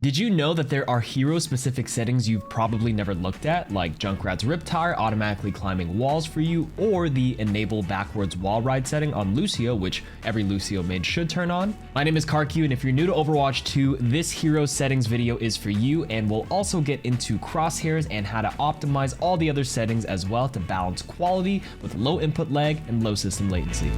Did you know that there are hero-specific settings you've probably never looked at, like Junkrat's Riptire automatically climbing walls for you, or the enable backwards wall ride setting on Lucio, which every Lucio main should turn on? My name is KARQ, and if you're new to Overwatch 2, this hero settings video is for you, and we'll also get into crosshairs and how to optimize all the other settings as well to balance quality with low input lag and low system latency.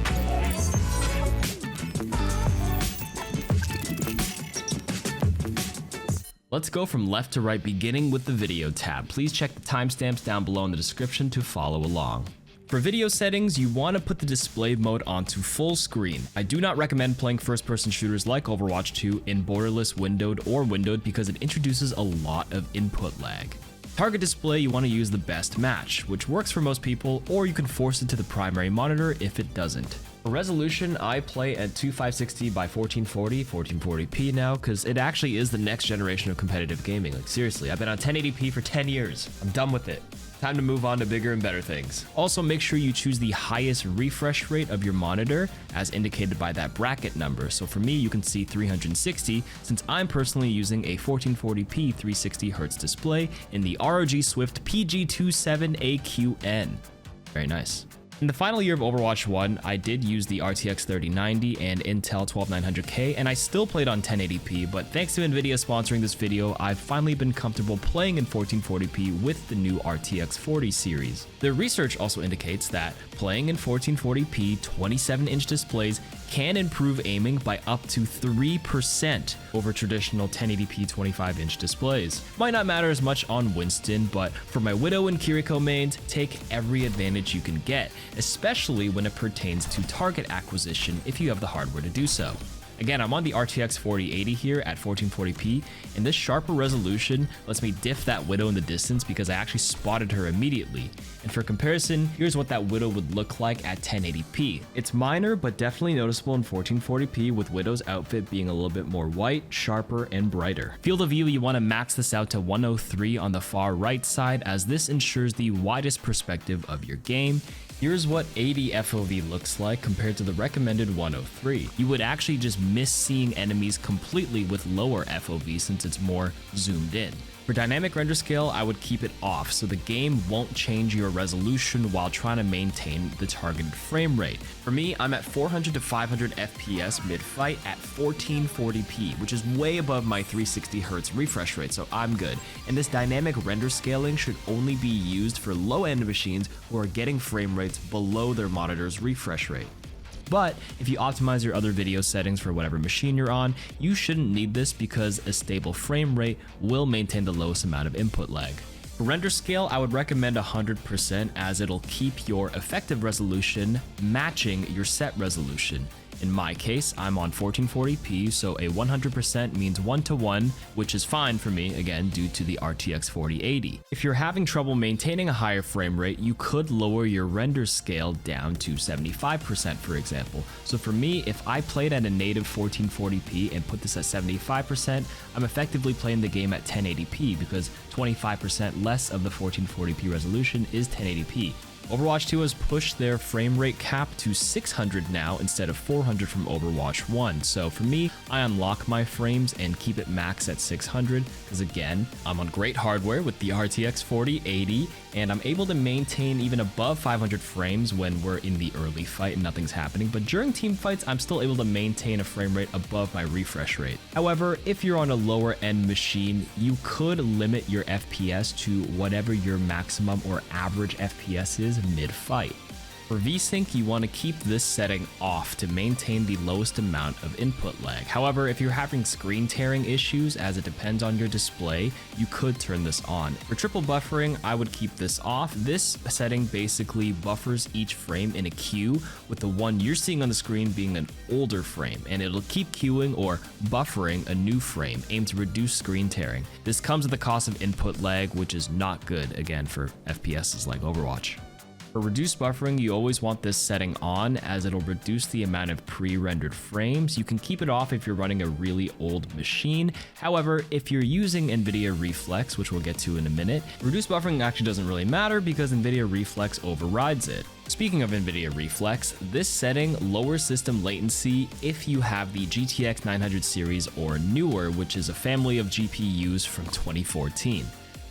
Let's go from left to right, beginning with the video tab. Please check the timestamps down below in the description to follow along. For video settings, you want to put the display mode onto full screen. I do not recommend playing first-person shooters like Overwatch 2 in borderless windowed or windowed because it introduces a lot of input lag. Target display, you want to use the best match, which works for most people, or you can force it to the primary monitor if it doesn't. For resolution, I play at 2560 by 1440, 1440p now, because it actually is the next generation of competitive gaming. Like seriously, I've been on 1080p for 10 years. I'm done with it. Time to move on to bigger and better things. Also, make sure you choose the highest refresh rate of your monitor as indicated by that bracket number. So for me, you can see 360 since I'm personally using a 1440p 360Hz display in the ROG Swift PG27AQN. Very nice. In the final year of Overwatch 1, I did use the RTX 3090 and Intel 12900K, and I still played on 1080p, but thanks to Nvidia sponsoring this video, I've finally been comfortable playing in 1440p with the new RTX 40 series. The research also indicates that playing in 1440p 27-inch displays can improve aiming by up to 3% over traditional 1080p 25-inch displays. Might not matter as much on Winston, but for my Widow and Kiriko mains, take every advantage you can get, especially when it pertains to target acquisition if you have the hardware to do so. Again, I'm on the RTX 4080 here at 1440p, and this sharper resolution lets me diff that Widow in the distance because I actually spotted her immediately. And for comparison, here's what that Widow would look like at 1080p. It's minor, but definitely noticeable in 1440p with Widow's outfit being a little bit more white, sharper, and brighter. Field of view, you want to max this out to 103 on the far right side as this ensures the widest perspective of your game. Here's what 80 FOV looks like compared to the recommended 103. You would actually just miss seeing enemies completely with lower FOV since it's more zoomed in. For dynamic render scale, I would keep it off so the game won't change your resolution while trying to maintain the targeted frame rate. For me, I'm at 400 to 500 FPS mid-fight at 1440p, which is way above my 360Hz refresh rate, so I'm good. And this dynamic render scaling should only be used for low-end machines who are getting frame rates below their monitor's refresh rate. But if you optimize your other video settings for whatever machine you're on, you shouldn't need this because a stable frame rate will maintain the lowest amount of input lag. For render scale, I would recommend 100% as it'll keep your effective resolution matching your set resolution. In my case, I'm on 1440p, so a 100% means 1-to-1, which is fine for me, again, due to the RTX 4080. If you're having trouble maintaining a higher frame rate, you could lower your render scale down to 75%, for example. So for me, if I played at a native 1440p and put this at 75%, I'm effectively playing the game at 1080p because 25% less of the 1440p resolution is 1080p. Overwatch 2 has pushed their frame rate cap to 600 now instead of 400 from Overwatch 1. So for me, I unlock my frames and keep it max at 600 because again, I'm on great hardware with the RTX 4080 and I'm able to maintain even above 500 frames when we're in the early fight and nothing's happening. But during team fights, I'm still able to maintain a frame rate above my refresh rate. However, if you're on a lower end machine, you could limit your FPS to whatever your maximum or average FPS is mid-fight. For VSync, you want to keep this setting off to maintain the lowest amount of input lag. However, if you're having screen tearing issues, as it depends on your display, you could turn this on. For triple buffering, I would keep this off. This setting basically buffers each frame in a queue, with the one you're seeing on the screen being an older frame, and it'll keep queuing or buffering a new frame, aimed to reduce screen tearing. This comes at the cost of input lag, which is not good, again, for FPSs like Overwatch. For reduced buffering, you always want this setting on as it'll reduce the amount of pre-rendered frames. You can keep it off if you're running a really old machine. However, if you're using NVIDIA Reflex, which we'll get to in a minute, reduced buffering actually doesn't really matter because NVIDIA Reflex overrides it. Speaking of NVIDIA Reflex, this setting lowers system latency if you have the GTX 900 series or newer, which is a family of GPUs from 2014.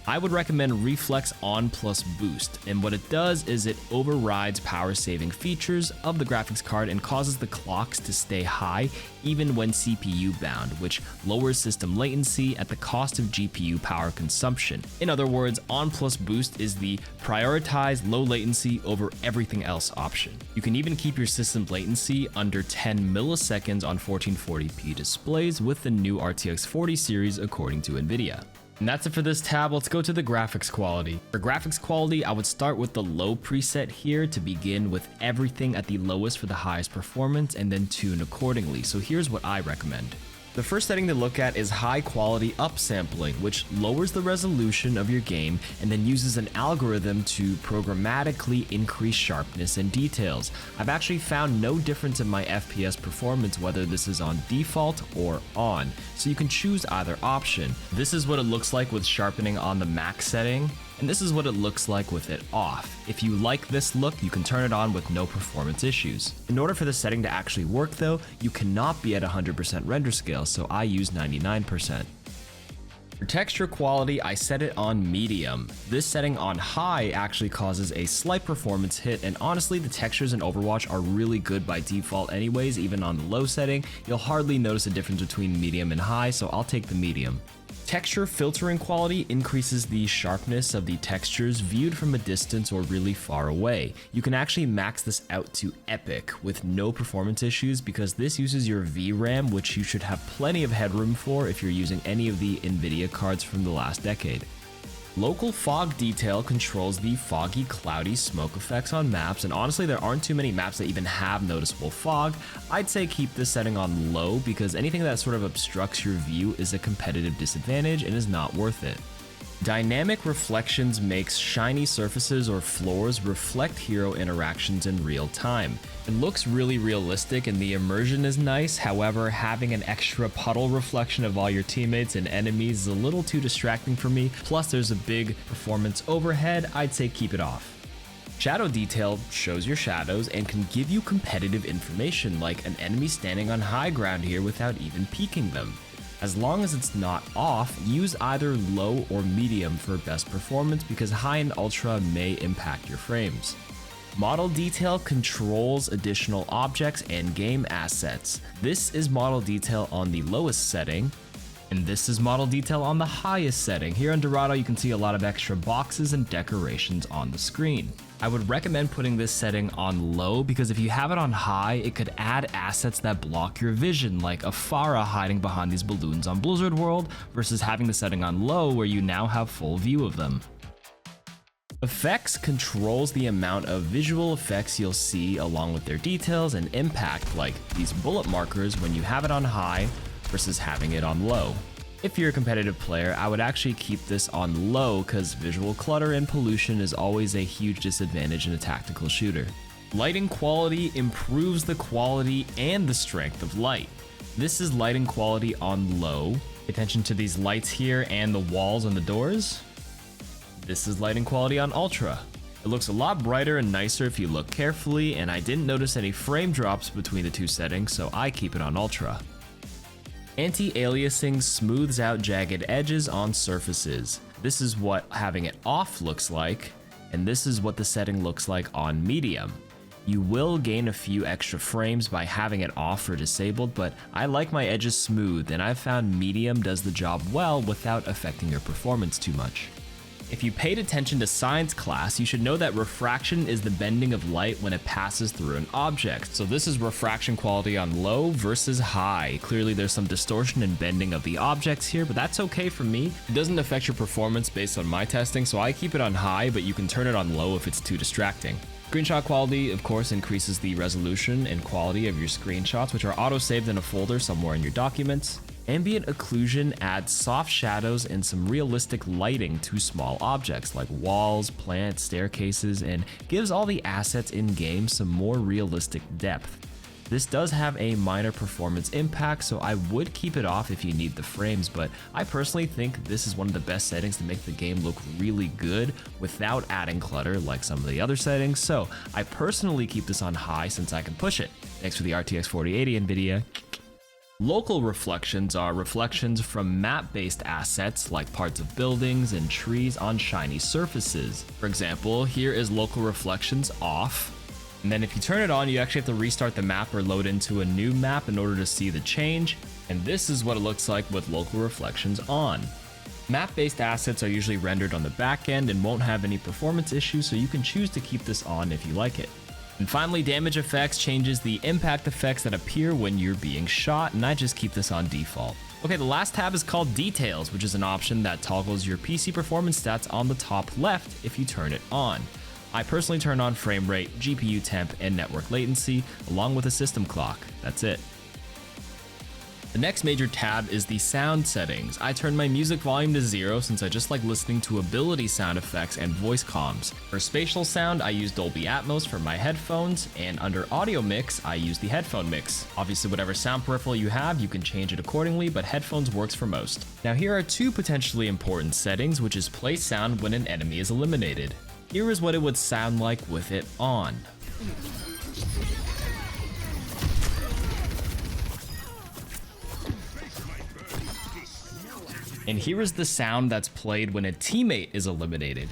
I would recommend Reflex On plus Boost, and what it does is it overrides power saving features of the graphics card and causes the clocks to stay high even when CPU bound, which lowers system latency at the cost of GPU power consumption. In other words, On plus Boost is the prioritize low latency over everything else option. You can even keep your system latency under 10 milliseconds on 1440p displays with the new RTX 40 series according to NVIDIA. And that's it for this tab. Let's go to the graphics quality. For graphics quality, I would start with the low preset here to begin with everything at the lowest for the highest performance and then tune accordingly. So here's what I recommend. The first setting to look at is high quality upsampling, which lowers the resolution of your game and then uses an algorithm to programmatically increase sharpness and details. I've actually found no difference in my FPS performance whether this is on default or on, so you can choose either option. This is what it looks like with sharpening on the max setting, and this is what it looks like with it off. If you like this look, you can turn it on with no performance issues. In order for the setting to actually work though, you cannot be at 100% render scale, so I use 99%. For texture quality, I set it on medium. This setting on high actually causes a slight performance hit, and honestly, the textures in Overwatch are really good by default anyways. Even on the low setting, you'll hardly notice a difference between medium and high, so I'll take the medium. Texture filtering quality increases the sharpness of the textures viewed from a distance or really far away. You can actually max this out to epic with no performance issues because this uses your VRAM, which you should have plenty of headroom for if you're using any of the NVIDIA cards from the last decade. Local fog detail controls the foggy, cloudy smoke effects on maps, and honestly there aren't too many maps that even have noticeable fog. I'd say keep this setting on low because anything that sort of obstructs your view is a competitive disadvantage and is not worth it. Dynamic reflections makes shiny surfaces or floors reflect hero interactions in real time. It looks really realistic and the immersion is nice, however, having an extra puddle reflection of all your teammates and enemies is a little too distracting for me, plus there's a big performance overhead. I'd say keep it off. Shadow detail shows your shadows and can give you competitive information like an enemy standing on high ground here without even peeking them. As long as it's not off, use either low or medium for best performance because high and ultra may impact your frames. Model detail controls additional objects and game assets. This is model detail on the lowest setting, and this is model detail on the highest setting. Here on Dorado, you can see a lot of extra boxes and decorations on the screen. I would recommend putting this setting on low because if you have it on high, it could add assets that block your vision, like a PHARAH hiding behind these balloons on Blizzard World versus having the setting on low where you now have full view of them. Effects controls the amount of visual effects you'll see along with their details and impact, like these bullet markers when you have it on high versus having it on low. If you're a competitive player, I would actually keep this on low because visual clutter and pollution is always a huge disadvantage in a tactical shooter. Lighting quality improves the quality and the strength of light. This is lighting quality on low. Pay attention to these lights here and the walls and the doors. This is lighting quality on ultra. It looks a lot brighter and nicer if you look carefully, and I didn't notice any frame drops between the two settings, so I keep it on ultra. Anti-aliasing smooths out jagged edges on surfaces. This is what having it off looks like, and this is what the setting looks like on medium. You will gain a few extra frames by having it off or disabled, but I like my edges smooth, and I've found medium does the job well without affecting your performance too much. If you paid attention to science class, you should know that refraction is the bending of light when it passes through an object. So this is refraction quality on low versus high. Clearly there's some distortion and bending of the objects here, but that's okay for me. It doesn't affect your performance based on my testing, so I keep it on high, but you can turn it on low if it's too distracting. Screenshot quality, of course, increases the resolution and quality of your screenshots, which are auto-saved in a folder somewhere in your documents. Ambient occlusion adds soft shadows and some realistic lighting to small objects like walls, plants, staircases, and gives all the assets in-game some more realistic depth. This does have a minor performance impact, so I would keep it off if you need the frames, but I personally think this is one of the best settings to make the game look really good without adding clutter like some of the other settings, so I personally keep this on high since I can push it. Thanks for the RTX 4080 NVIDIA. Local reflections are reflections from map-based assets like parts of buildings and trees on shiny surfaces. For example, here is local reflections off, and then if you turn it on, you actually have to restart the map or load into a new map in order to see the change, and this is what it looks like with local reflections on. Map-based assets are usually rendered on the back end and won't have any performance issues, so you can choose to keep this on if you like it. And finally, damage effects changes the impact effects that appear when you're being shot, and I just keep this on default. Okay, the last tab is called Details, which is an option that toggles your PC performance stats on the top left if you turn it on. I personally turn on frame rate, GPU temp, and network latency, along with a system clock. That's it. The next major tab is the sound settings. I turn my music volume to 0 since I just like listening to ability sound effects and voice comms. For spatial sound, I use Dolby Atmos for my headphones, and under audio mix, I use the headphone mix. Obviously, whatever sound peripheral you have, you can change it accordingly, but headphones works for most. Now here are two potentially important settings, which is play sound when an enemy is eliminated. Here is what it would sound like with it on. And here is the sound that's played when a teammate is eliminated.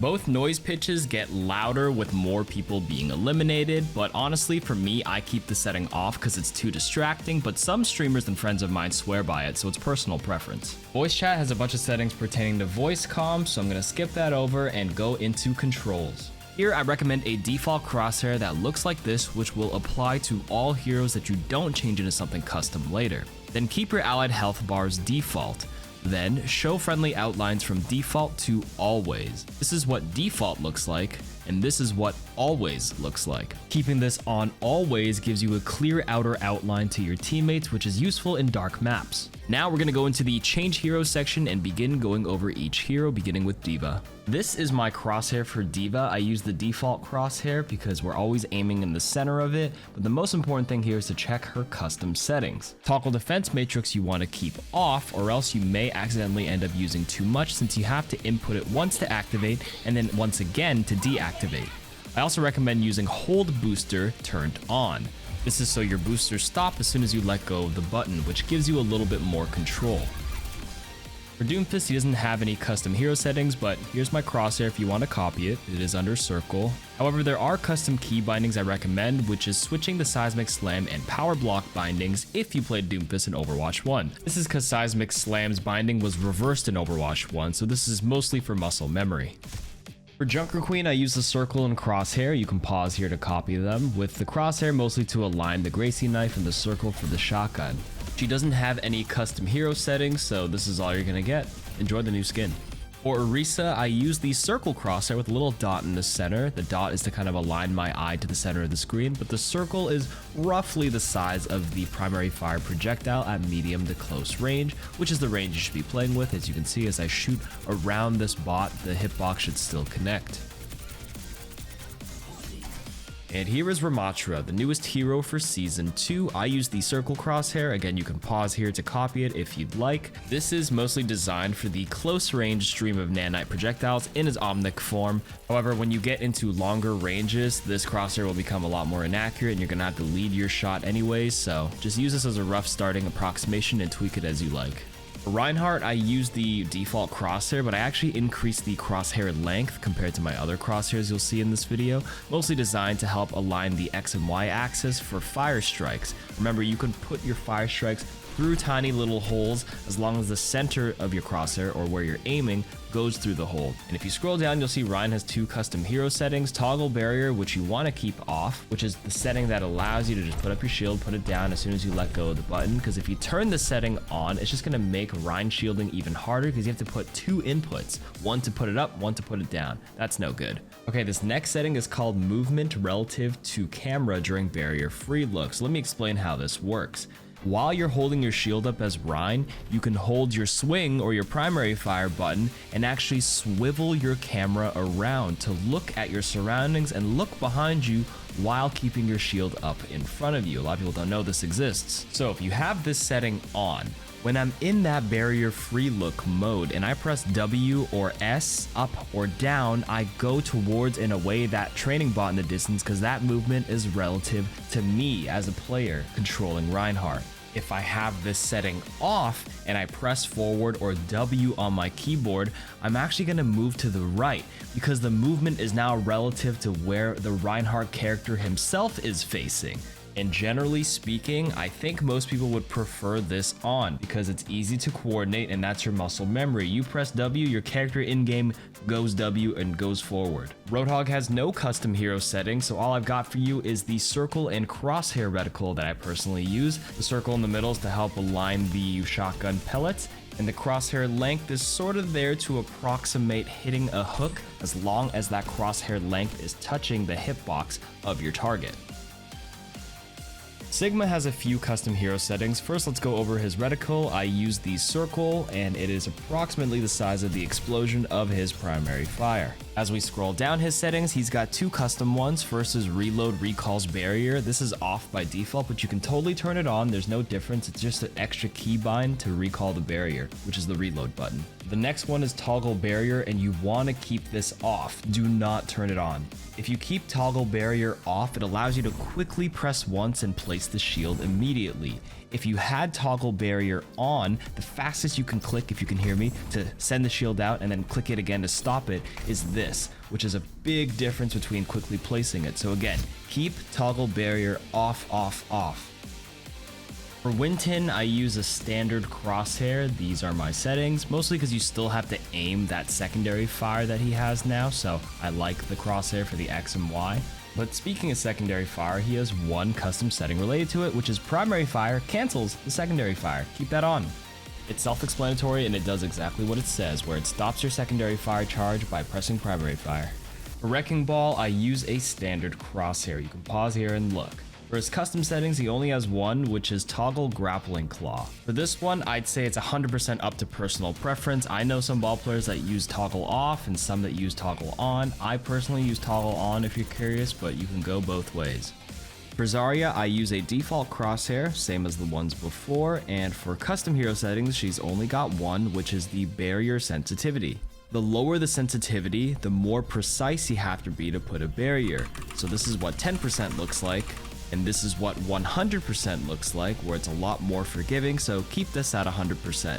Both noise pitches get louder with more people being eliminated, but honestly for me, I keep the setting off because it's too distracting, but some streamers and friends of mine swear by it, so it's personal preference. Voice chat has a bunch of settings pertaining to voice comms, so I'm gonna skip that over and go into controls. Here I recommend a default crosshair that looks like this, which will apply to all heroes that you don't change into something custom later. Then keep your allied health bars default. Then show friendly outlines from default to always. This is what default looks like, and this is what always looks like. Keeping this on always gives you a clear outer outline to your teammates, which is useful in dark maps. Now we're gonna go into the change hero section and begin going over each hero, beginning with D.Va. This is my crosshair for D.Va. I use the default crosshair because we're always aiming in the center of it, but the most important thing here is to check her custom settings. Toggle defense matrix you want to keep off, or else you may accidentally end up using too much since you have to input it once to activate and then once again to deactivate. I also recommend using hold booster turned on. This is so your boosters stop as soon as you let go of the button, which gives you a little bit more control. For DOOMFIST, he doesn't have any custom hero settings, but here's my crosshair if you want to copy it. It is under circle. However, there are custom key bindings I recommend, which is switching the seismic slam and power block bindings if you played DOOMFIST in Overwatch 1. This is because seismic slam's binding was reversed in Overwatch 1, so this is mostly for muscle memory. For Junker Queen, I use the circle and crosshair. You can pause here to copy them, with the crosshair mostly to align the Gracie knife and the circle for the shotgun. She doesn't have any custom hero settings, so this is all you're gonna get. Enjoy the new skin. For ORISA, I use the circle crosshair with a little dot in the center. The dot is to kind of align my eye to the center of the screen, but the circle is roughly the size of the primary fire projectile at medium to close range, which is the range you should be playing with. As you can see, as I shoot around this bot, the hitbox should still connect. And here is RAMATTRA, the newest hero for Season 2. I use the circle crosshair. Again, you can pause here to copy it if you'd like. This is mostly designed for the close range stream of nanite projectiles in its omnic form. However, when you get into longer ranges, this crosshair will become a lot more inaccurate and you're gonna have to lead your shot anyways, so just use this as a rough starting approximation and tweak it as you like. For REINHARDT, I use the default crosshair, but I actually increased the crosshair length compared to my other crosshairs you'll see in this video, mostly designed to help align the X and Y axis for fire strikes. Remember, you can put your fire strikes through tiny little holes as long as the center of your crosshair, or where you're aiming, goes through the hole. And if you scroll down, you'll see Rein has 2 custom hero settings: toggle barrier, which you want to keep off, which is the setting that allows you to just put up your shield, put it down as soon as you let go of the button, because if you turn the setting on, it's just going to make Rein shielding even harder because you have to put 2 inputs, one to put it up, one to put it down. That's no good. Okay, this next setting is called movement relative to camera during barrier free look. So let me explain how this works. While you're holding your shield up as Rein, you can hold your swing or your primary fire button and actually swivel your camera around to look at your surroundings and look behind you while keeping your shield up in front of you. A lot of people don't know this exists. So if you have this setting on, when I'm in that barrier free look mode and I press W or S, up or down, I go towards and away that training bot in the distance because that movement is relative to me as a player controlling Reinhardt. If I have this setting off and I press forward or W on my keyboard, I'm actually going to move to the right because the movement is now relative to where the Reinhardt character himself is facing. And generally speaking, I think most people would prefer this on because it's easy to coordinate and that's your muscle memory. You press W, your character in-game goes W and goes forward. ROADHOG has no custom hero settings, so all I've got for you is the circle and crosshair reticle that I personally use. The circle in the middle is to help align the shotgun pellets, and the crosshair length is sort of there to approximate hitting a hook as long as that crosshair length is touching the hitbox of your target. Sigma has a few custom hero settings. First, let's go over his reticle. I use the circle, and it is approximately the size of the explosion of his primary fire. As we scroll down his settings, he's got 2 custom ones. First is reload recalls barrier. This is off by default, but you can totally turn it on. There's no difference. It's just an extra keybind to recall the barrier, which is the reload button. The next one is toggle barrier, and you want to keep this off. Do not turn it on. If you keep toggle barrier off, it allows you to quickly press once and place the shield immediately. If you had toggle barrier on, the fastest you can click, if you can hear me, to send the shield out and then click it again to stop it is this, which is a big difference between quickly placing it. So again, keep toggle barrier off, off, off. For WINSTON, I use a standard crosshair. These are my settings, mostly because you still have to aim that secondary fire that he has now, so I like the crosshair for the X and Y. But speaking of secondary fire, he has one custom setting related to it, which is primary fire cancels the secondary fire. Keep that on. It's self-explanatory and it does exactly what it says, where it stops your secondary fire charge by pressing primary fire. For Wrecking Ball, I use a standard crosshair. You can pause here and look. For his custom settings, he only has one, which is toggle grappling claw. For this one, I'd say it's 100% up to personal preference. I know some ball players that use toggle off and some that use toggle on. I personally use toggle on if you're curious, but you can go both ways. For Zarya, I use a default crosshair, same as the ones before, and for custom hero settings, she's only got one, which is the barrier sensitivity. The lower the sensitivity, the more precise you have to be to put a barrier. So this is what 10% looks like. And this is what 100% looks like, where it's a lot more forgiving, so keep this at 100%.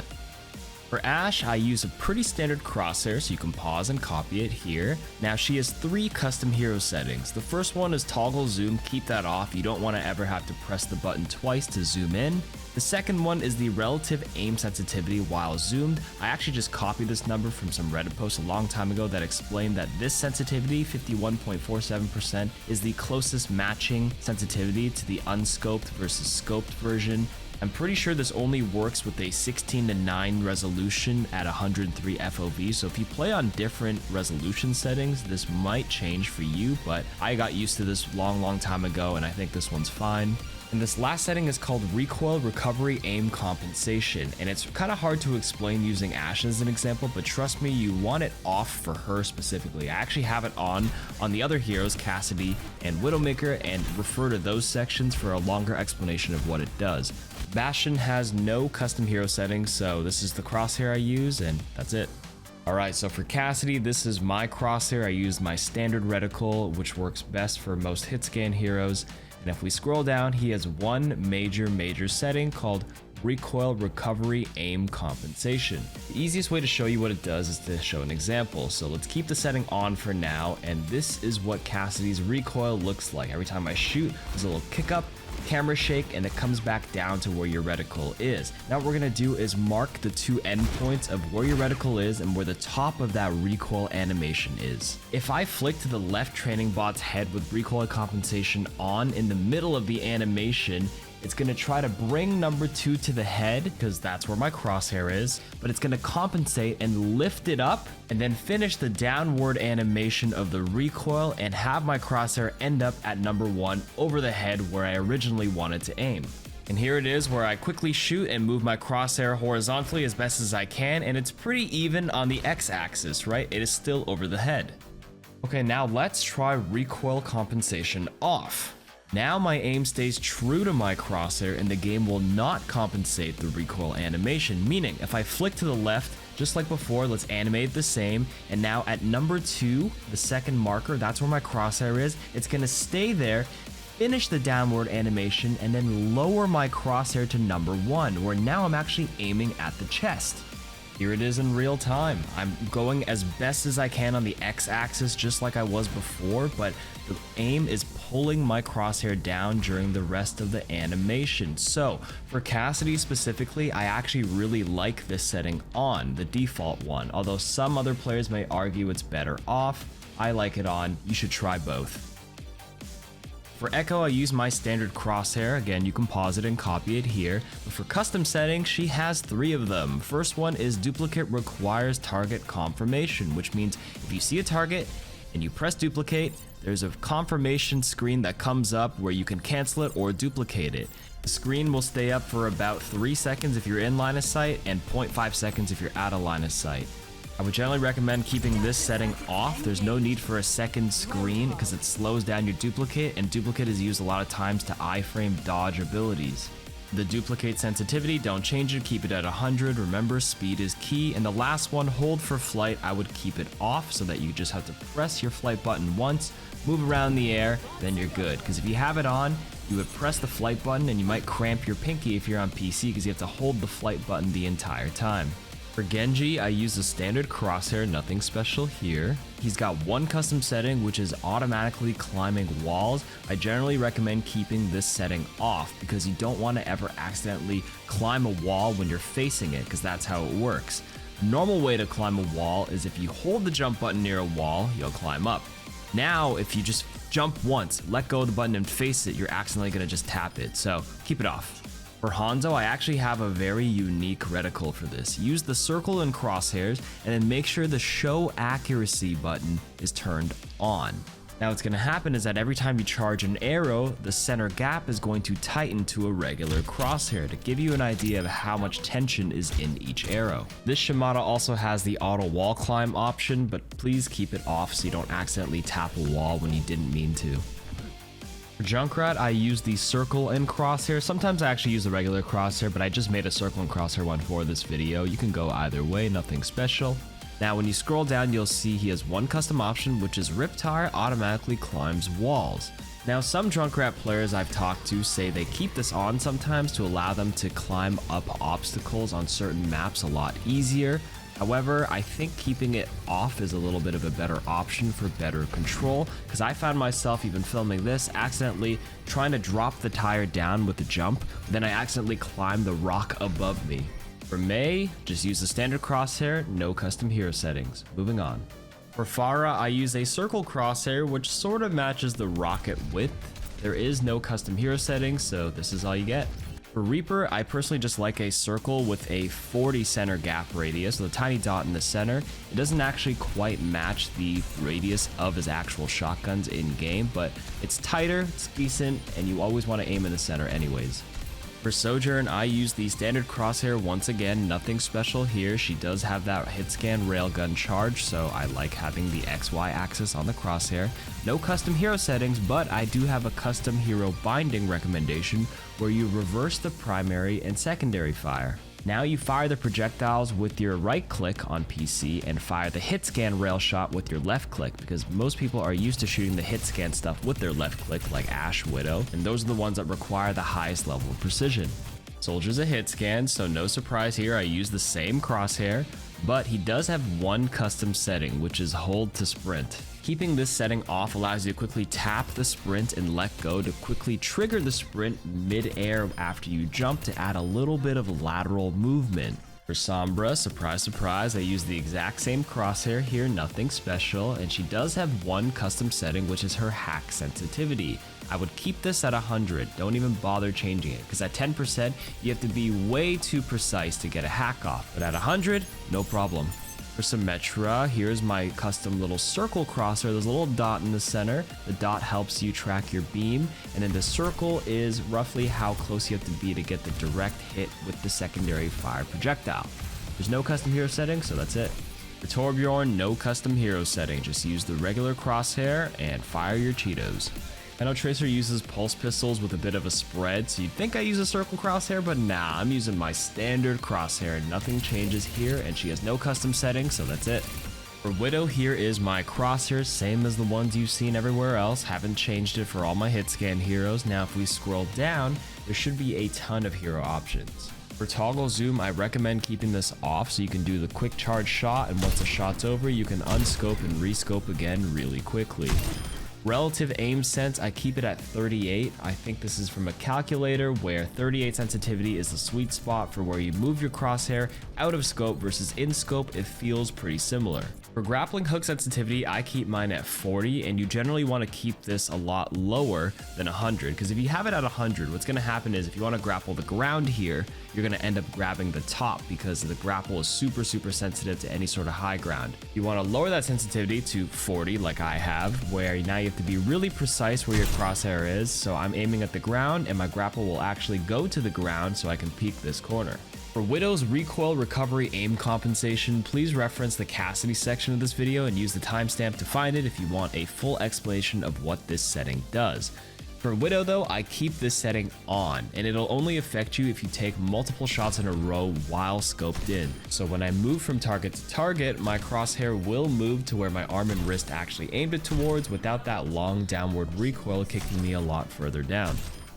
For ASHE, I use a pretty standard crosshair, so you can pause and copy it here. Now, she has 3 custom hero settings. The first one is toggle zoom, keep that off. You don't want to ever have to press the button twice to zoom in. The second one is the relative aim sensitivity while zoomed. I actually just copied this number from some Reddit post a long time ago that explained that this sensitivity, 51.47%, is the closest matching sensitivity to the unscoped versus scoped version. I'm pretty sure this only works with a 16:9 resolution at 103 FOV, so if you play on different resolution settings, this might change for you, but I got used to this long time ago and I think this one's fine. And this last setting is called Recoil Recovery Aim Compensation, and it's kind of hard to explain using ASHE as an example, but trust me, you want it off for her specifically. I actually have it on the other heroes, CASSIDY and WIDOWMAKER, and refer to those sections for a longer explanation of what it does. Bastion has no custom hero settings, so this is the crosshair I use, and that's it. Alright, so for CASSIDY, this is my crosshair. I use my standard reticle, which works best for most hit scan heroes. And if we scroll down, he has one major setting called Recoil Recovery Aim Compensation. The easiest way to show you what it does is to show an example. So let's keep the setting on for now, and this is what CASSIDY's recoil looks like. Every time I shoot, there's a little kick up, camera shake, and it comes back down to where your reticle is. Now what we're gonna do is mark the two endpoints of where your reticle is and where the top of that recoil animation is. If I flick to the left training bot's head with recoil compensation on in the middle of the animation, it's going to try to bring number 2 to the head because that's where my crosshair is, but it's going to compensate and lift it up and then finish the downward animation of the recoil and have my crosshair end up at number 1 over the head where I originally wanted to aim. And here it is where I quickly shoot and move my crosshair horizontally as best as I can, and it's pretty even on the x-axis, right? It is still over the head. Okay, now let's try recoil compensation off. Now my aim stays true to my crosshair and the game will not compensate the recoil animation, meaning if I flick to the left, just like before, let's animate it the same, and now at number 2, the second marker, that's where my crosshair is, it's gonna stay there, finish the downward animation, and then lower my crosshair to number 1, where now I'm actually aiming at the chest. Here it is in real time. I'm going as best as I can on the x-axis just like I was before, but the aim is pulling my crosshair down during the rest of the animation. So for Cassidy specifically, I actually really like this setting on, the default one, although some other players may argue it's better off. I like it on. You should try both. For Echo, I use my standard crosshair. Again, you can pause it and copy it here. But for custom settings, she has 3 of them. First one is duplicate requires target confirmation, which means if you see a target and you press duplicate, there's a confirmation screen that comes up where you can cancel it or duplicate it. The screen will stay up for about 3 seconds if you're in line of sight and 0.5 seconds if you're out of line of sight. I would generally recommend keeping this setting off. There's no need for a second screen because it slows down your duplicate, and duplicate is used a lot of times to iframe dodge abilities. The duplicate sensitivity, don't change it, keep it at 100. Remember, speed is key. And the last one, hold for flight, I would keep it off so that you just have to press your flight button once, move around the air, then you're good. Because if you have it on, you would press the flight button and you might cramp your pinky if you're on PC because you have to hold the flight button the entire time. For Genji, I use the standard crosshair, nothing special here. He's got one custom setting, which is automatically climbing walls. I generally recommend keeping this setting off because you don't want to ever accidentally climb a wall when you're facing it, because that's how it works. The normal way to climb a wall is if you hold the jump button near a wall, you'll climb up. Now, if you just jump once, let go of the button and face it, you're accidentally going to just tap it, so keep it off. For Hanzo, I actually have a very unique reticle for this. Use the circle and crosshairs, and then make sure the show accuracy button is turned on. Now what's going to happen is that every time you charge an arrow, the center gap is going to tighten to a regular crosshair to give you an idea of how much tension is in each arrow. This Shimada also has the auto wall climb option, but please keep it off so you don't accidentally tap a wall when you didn't mean to. For Junkrat, I use the circle and crosshair. Sometimes I actually use the regular crosshair, but I just made a circle and crosshair one for this video. You can go either way, nothing special. Now when you scroll down, you'll see he has one custom option, which is Riptire automatically climbs walls. Now some Junkrat players I've talked to say they keep this on sometimes to allow them to climb up obstacles on certain maps a lot easier. However, I think keeping it off is a little bit of a better option for better control, because I found myself even filming this accidentally trying to drop the tire down with the jump, then I accidentally climbed the rock above me. For Mei, just use the standard crosshair, no custom hero settings. Moving on. For PHARAH, I use a circle crosshair, which sort of matches the rocket width. There is no custom hero settings, so this is all you get. For Reaper, I personally just like a circle with a 40 center gap radius, so the tiny dot in the center. It doesn't actually quite match the radius of his actual shotguns in game, but it's tighter, it's decent, and you always want to aim in the center anyways. For Sojourn, I use the standard crosshair once again, nothing special here. She does have that hit scan railgun charge, so I like having the XY axis on the crosshair. No custom hero settings, but I do have a custom hero binding recommendation where you reverse the primary and secondary fire. Now you fire the projectiles with your right click on PC and fire the hit scan rail shot with your left click, because most people are used to shooting the hit scan stuff with their left click like ASHE, Widow, and those are the ones that require the highest level of precision. Soldier's a hit scan, so no surprise here, I use the same crosshair, but he does have one custom setting, which is hold to sprint. Keeping this setting off allows you to quickly tap the sprint and let go to quickly trigger the sprint mid-air after you jump to add a little bit of lateral movement. For Sombra, surprise surprise, I use the exact same crosshair here, nothing special, and she does have one custom setting, which is her hack sensitivity. I would keep this at 100, don't even bother changing it, because at 10% you have to be way too precise to get a hack off, but at 100, no problem. For SYMMETRA, here's my custom little circle crosshair. There's a little dot in the center. The dot helps you track your beam, and then the circle is roughly how close you have to be to get the direct hit with the secondary fire projectile. There's no custom hero setting, so that's it. For TORBJORN, no custom hero setting. Just use the regular crosshair and fire your Cheetos. I know Tracer uses pulse pistols with a bit of a spread, so you'd think I use a circle crosshair, but nah, I'm using my standard crosshair. Nothing changes here, and she has no custom settings, so that's it. For Widow, here is my crosshairs, same as the ones you've seen everywhere else. Haven't changed it for all my hit scan heroes. Now if we scroll down, there should be a ton of hero options. For toggle zoom, I recommend keeping this off so you can do the quick charge shot, and once the shot's over, you can unscope and rescope again really quickly. Relative aim sense, I keep it at 38. I think this is from a calculator where 38 sensitivity is the sweet spot for where you move your crosshair out of scope versus in scope. It feels pretty similar. For grappling hook sensitivity, I keep mine at 40, and you generally want to keep this a lot lower than 100, because if you have it at 100, what's going to happen is if you want to grapple the ground here, you're going to end up grabbing the top because the grapple is super sensitive to any sort of high ground. You want to lower that sensitivity to 40 like I have, where now you have to be really precise where your crosshair is, so I'm aiming at the ground and my grapple will actually go to the ground so I can peek this corner. For Widow's recoil recovery aim compensation, please reference the CASSIDY section of this video and use the timestamp to find it if you want a full explanation of what this setting does. For Widow though, I keep this setting on, and it'll only affect you if you take multiple shots in a row while scoped in. So when I move from target to target, my crosshair will move to where my arm and wrist actually aimed it towards without that long downward recoil kicking me a lot further down.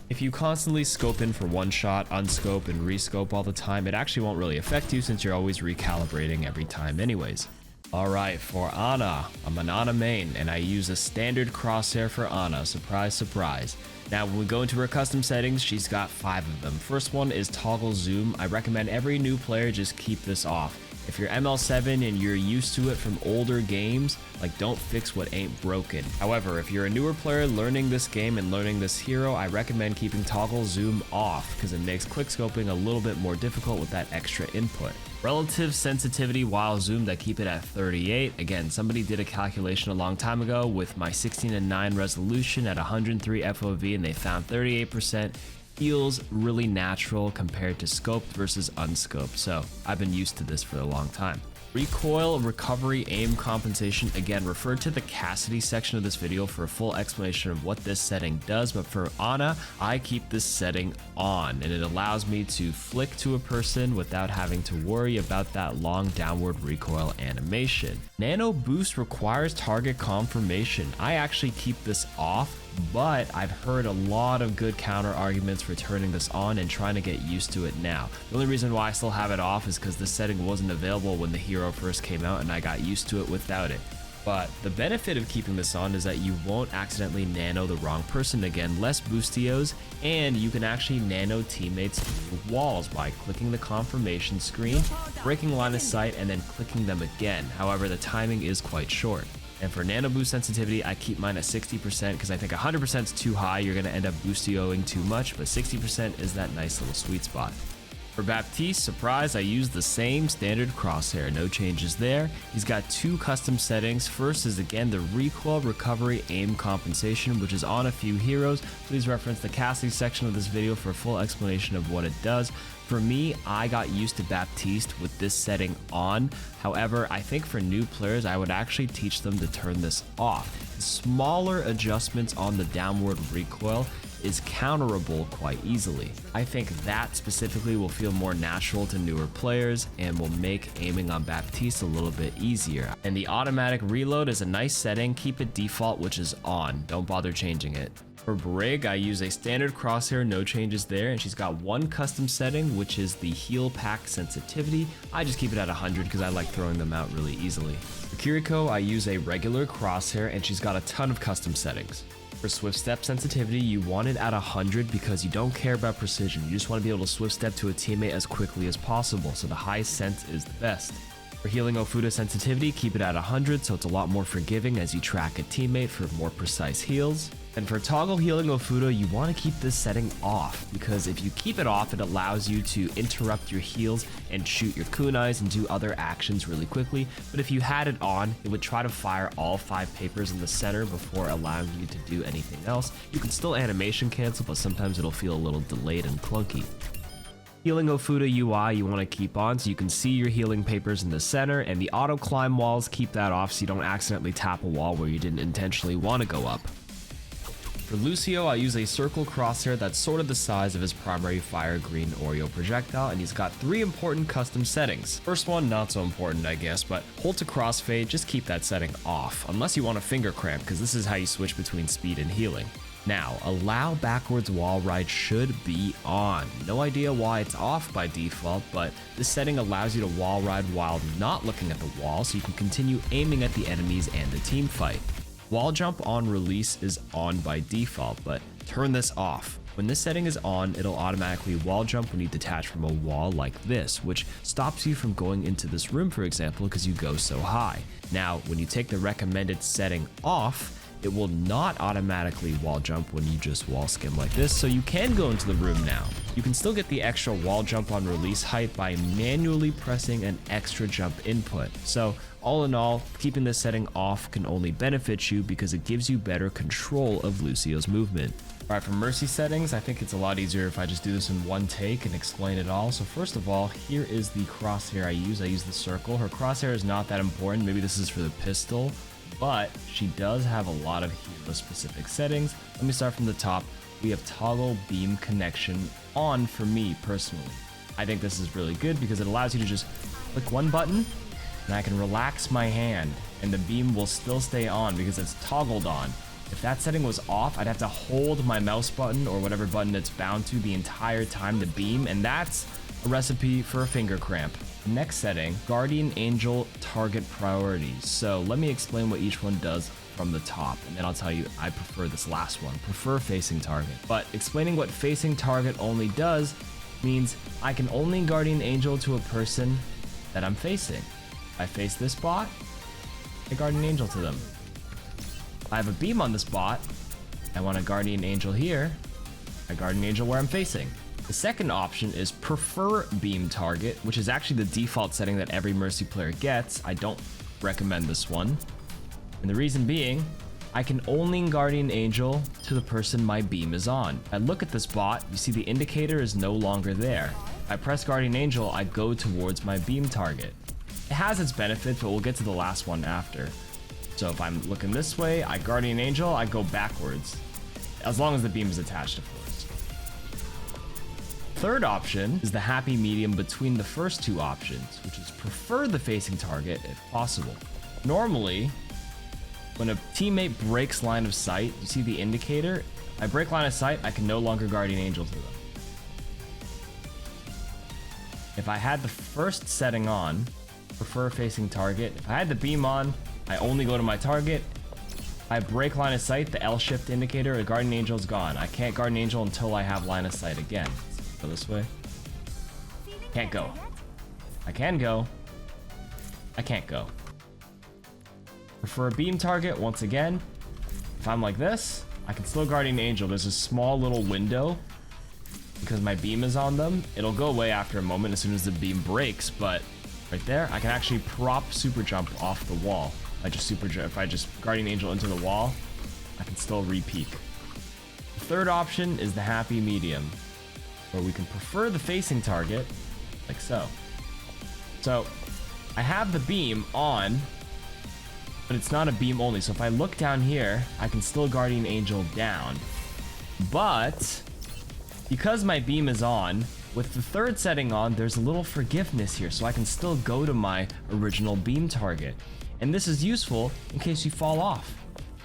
If you constantly scope in for one shot, unscope, and rescope all the time, it actually won't really affect you since you're always recalibrating every time anyways. Alright, for Ana, I'm an Ana main, and I use a standard crosshair for Ana, surprise surprise. Now when we go into her custom settings, she's got 5 of them. First one is toggle zoom. I recommend every new player just keep this off. If you're ML7 and you're used to it from older games, like don't fix what ain't broken. However, if you're a newer player learning this game and learning this hero, I recommend keeping toggle zoom off because it makes quick scoping a little bit more difficult with that extra input. Relative sensitivity while zoomed, I keep it at 38. Again, somebody did a calculation a long time ago with my 16:9 resolution at 103 FOV and they found 38%. Feels really natural compared to scoped versus unscoped, so I've been used to this for a long time. Recoil recovery aim compensation, again, refer to the CASSIDY section of this video for a full explanation of what this setting does, but for Ana, I keep this setting on, and it allows me to flick to a person without having to worry about that long downward recoil animation. Nano boost requires target confirmation. I actually keep this off, but I've heard a lot of good counter arguments for turning this on and trying to get used to it now. The only reason why I still have it off is because this setting wasn't available when the hero first came out and I got used to it without it. But the benefit of keeping this on is that you won't accidentally nano the wrong person again, less boostios, and you can actually nano teammates through walls by clicking the confirmation screen, breaking line of sight, and then clicking them again. However, the timing is quite short. And for nano boost sensitivity, I keep mine at 60% because I think 100% is too high. You're going to end up boostioing too much, but 60% is that nice little sweet spot. For Baptiste, surprise, I use the same standard crosshair, no changes there. He's got 2 custom settings. First is again the recoil recovery aim compensation, which is on a few heroes. Please reference the CASSIDY section of this video for a full explanation of what it does. For me, I got used to Baptiste with this setting on. However, I think for new players, I would actually teach them to turn this off. Smaller adjustments on the downward recoil is counterable quite easily. I think that specifically will feel more natural to newer players and will make aiming on Baptiste a little bit easier. And the automatic reload is a nice setting. Keep it default, which is on. Don't bother changing it. For Brig, I use a standard crosshair, no changes there, and she's got one custom setting, which is the heal pack sensitivity. I just keep it at 100 because I like throwing them out really easily. For For Kiriko, I use a regular crosshair and she's got a ton of custom settings. For swift step sensitivity, you want it at 100 because you don't care about precision. You just want to be able to swift step to a teammate as quickly as possible, so the highest sense is the best. For healing Ofuda sensitivity, keep it at 100 so it's a lot more forgiving as you track a teammate for more precise heals. And for toggle healing Ofuda, you want to keep this setting off because if you keep it off, it allows you to interrupt your heals and shoot your kunais and do other actions really quickly. But if you had it on, it would try to fire all 5 papers in the center before allowing you to do anything else. You can still animation cancel, but sometimes it'll feel a little delayed and clunky. Healing Ofuda UI you want to keep on so you can see your healing papers in the center, and the auto climb walls, keep that off so you don't accidentally tap a wall where you didn't intentionally want to go up. For Lucio, I use a circle crosshair that's sort of the size of his primary fire green Oreo projectile, and he's got 3 important custom settings. First one, not so important I guess, but hold to crossfade, just keep that setting off, unless you want a finger cramp, because this is how you switch between speed and healing. Now, allow backwards wall ride should be on. No idea why it's off by default, but this setting allows you to wall ride while not looking at the wall, so you can continue aiming at the enemies and the team fight. Wall jump on release is on by default, but turn this off. When this setting is on, it'll automatically wall jump when you detach from a wall like this, which stops you from going into this room, for example, because you go so high. Now, when you take the recommended setting off, it will not automatically wall jump when you just wall skim like this, so you can go into the room now. You can still get the extra wall jump on release height by manually pressing an extra jump input. So all in all, keeping this setting off can only benefit you because it gives you better control of Lucio's movement. Alright, for mercy settings, I think it's a lot easier if I just do this in one take and explain it all. So first of all, here is the crosshair I use. I use the circle. Her crosshair is not that important. Maybe this is for the pistol, but she does have a lot of hero specific settings. Let me start from the top. We have toggle beam connection on for me personally. I think this is really good because it allows you to just click one button and I can relax my hand and the beam will still stay on because it's toggled on. If that setting was off, I'd have to hold my mouse button or whatever button it's bound to the entire time to beam, and that's a recipe for a finger cramp. Next setting, Guardian Angel target priorities. So let me explain what each one does from the top, and then I'll tell you I prefer this last one, prefer facing target. But explaining what facing target only does means I can only Guardian Angel to a person that I'm facing. If I face this bot, I Guardian Angel to them. If I have a beam on this bot, I want a Guardian Angel here, I Guardian Angel where I'm facing. The second option is prefer beam target, which is actually the default setting that every Mercy player gets. I don't recommend this one. And the reason being, I can only Guardian Angel to the person my beam is on. I look at this bot, you see the indicator is no longer there. I press Guardian Angel, I go towards my beam target. It has its benefits, but we'll get to the last one after. So if I'm looking this way, I Guardian Angel, I go backwards. As long as the beam is attached, of course. Third option is the happy medium between the first two options, which is prefer the facing target if possible. Normally, when a teammate breaks line of sight, you see the indicator? I break line of sight, I can no longer Guardian Angel to them. If I had the first setting on, prefer facing target, if I had the beam on, I only go to my target. I break line of sight, the L shift indicator, a Guardian Angel is gone. I can't Guardian Angel until I have line of sight again. Go this way. Can't go. I can go. I can't go. Prefer a beam target, once again. If I'm like this, I can still Guardian Angel. There's a small little window because my beam is on them. It'll go away after a moment as soon as the beam breaks, but right there, I can actually prop super jump off the wall. If I just Guardian Angel into the wall, I can still re-peek. The third option is the happy medium, where we can prefer the facing target, like so. So I have the beam on, but it's not a beam only. So if I look down here, I can still Guardian Angel down. But because my beam is on, with the third setting on, there's a little forgiveness here, so I can still go to my original beam target. And this is useful in case you fall off.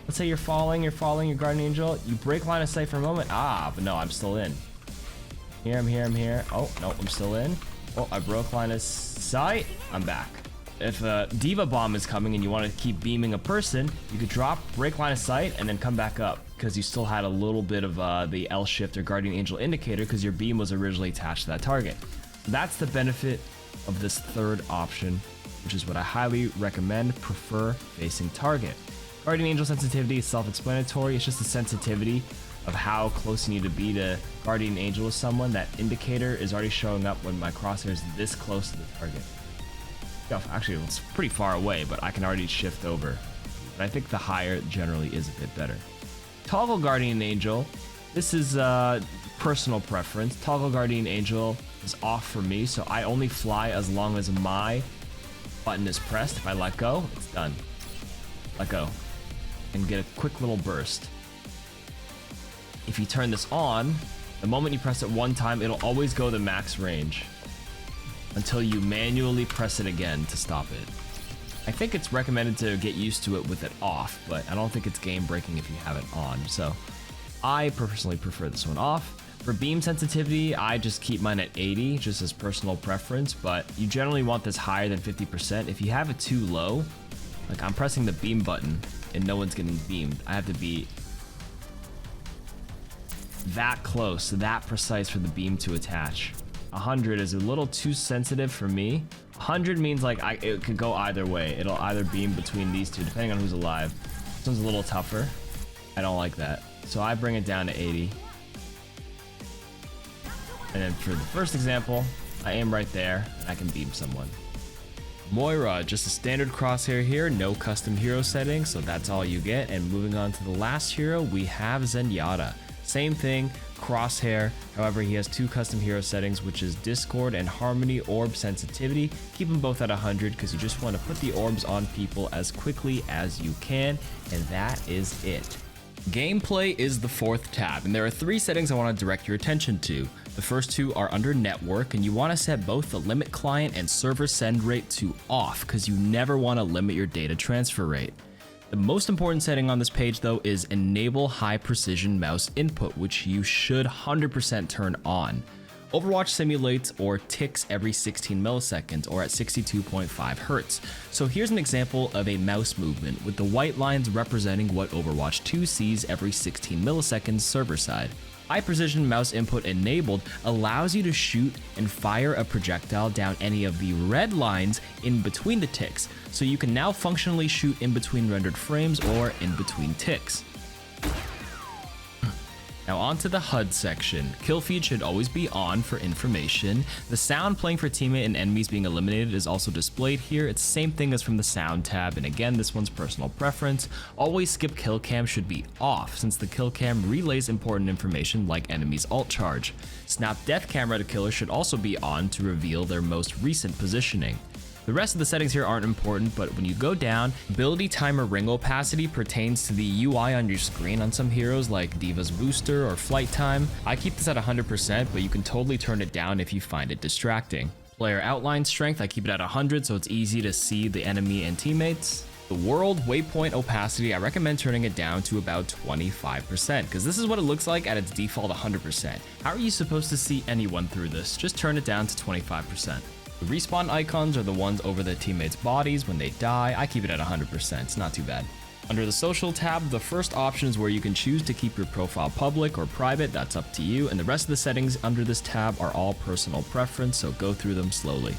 Let's say you're falling, your Guardian Angel, you break line of sight for a moment. But no, I'm still in. I'm here. Oh, no, I'm still in. Oh, I broke line of sight. I'm back. if a D.Va bomb is coming and you want to keep beaming a person, you could drop, break line of sight, and then come back up, because you still had a little bit of the L shift or Guardian Angel indicator because your beam was originally attached to that target. That's the benefit of this third option, which is what I highly recommend. Prefer facing target. Guardian Angel sensitivity is self-explanatory. It's just the sensitivity of how close you need to be to Guardian Angel with someone. That indicator is already showing up when my crosshair is this close to the target. Actually, it's pretty far away, but I can already shift over. But I think the higher generally is a bit better. Toggle Guardian Angel. This is personal preference. Toggle Guardian Angel is off for me, so I only fly as long as my button is pressed. If I let go, it's done. Let go. And get a quick little burst. If you turn this on, the moment you press it one time, it'll always go the max range until you manually press it again to stop it. I think it's recommended to get used to it with it off, but I don't think it's game breaking if you have it on. So I personally prefer this one off. For beam sensitivity, I just keep mine at 80, just as personal preference, but you generally want this higher than 50%. If you have it too low, like I'm pressing the beam button and no one's getting beamed, I have to be that close, that precise for the beam to attach. 100 is a little too sensitive for me. 100 means like it could go either way. It'll either beam between these two, depending on who's alive. This one's a little tougher. I don't like that. So I bring it down to 80. And then for the first example, I aim right there and I can beam someone. Moira, just a standard crosshair here, no custom hero settings, so that's all you get. And moving on to the last hero, we have ZENYATTA. Same thing, crosshair. However, he has two custom hero settings, which is Discord and Harmony orb sensitivity. Keep them both at 100 because you just want to put the orbs on people as quickly as you can, and that is it. Gameplay is the fourth tab, and there are three settings I want to direct your attention to. The first two are under network, and you want to set both the limit client and server send rate to off because you never want to limit your data transfer rate. The most important setting on this page though is enable high precision mouse input, which you should 100% turn on. Overwatch simulates or ticks every 16 milliseconds or at 62.5 Hertz. So here's an example of a mouse movement with the white lines representing what Overwatch 2 sees every 16 milliseconds server side. High precision mouse input enabled allows you to shoot and fire a projectile down any of the red lines in between the ticks, so you can now functionally shoot in between rendered frames or in between ticks. Now onto the HUD section. Kill feed should always be on for information. The sound playing for teammate and enemies being eliminated is also displayed here. It's the same thing as from the sound tab, and again, this one's personal preference. Always skip kill cam should be off, since the kill cam relays important information like enemies alt charge. Snap death camera to killer should also be on to reveal their most recent positioning. The rest of the settings here aren't important, but when you go down, ability timer ring opacity pertains to the UI on your screen on some heroes like D.Va's booster or flight time. I keep this at 100%, but you can totally turn it down if you find it distracting. Player outline strength, I keep it at 100 so it's easy to see the enemy and teammates. The world waypoint opacity, I recommend turning it down to about 25% because this is what it looks like at its default 100%. How are you supposed to see anyone through this? Just turn it down to 25%. The respawn icons are the ones over the teammates' bodies when they die. I keep it at 100%, it's not too bad. Under the social tab, the first option is where you can choose to keep your profile public or private, that's up to you, and the rest of the settings under this tab are all personal preference, so go through them slowly.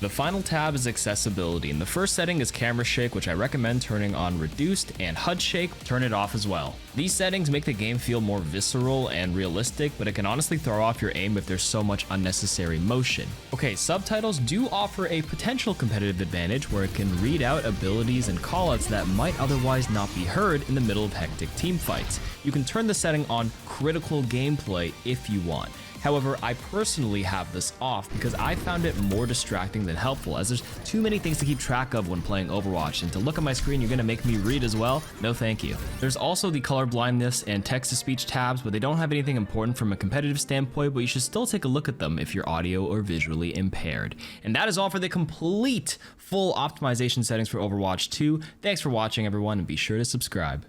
The final tab is accessibility, and the first setting is camera shake, which I recommend turning on reduced, and HUD shake, turn it off as well. These settings make the game feel more visceral and realistic, but it can honestly throw off your aim if there's so much unnecessary motion. Okay, subtitles do offer a potential competitive advantage where it can read out abilities and callouts that might otherwise not be heard in the middle of hectic team fights. You can turn the setting on critical gameplay if you want. However, I personally have this off because I found it more distracting than helpful, as there's too many things to keep track of when playing Overwatch, and to look at my screen you're gonna make me read as well? No thank you. There's also the color blindness and text-to-speech tabs, but they don't have anything important from a competitive standpoint, but you should still take a look at them if you're audio or visually impaired. And that is all for the complete full optimization settings for Overwatch 2. Thanks for watching everyone, and be sure to subscribe.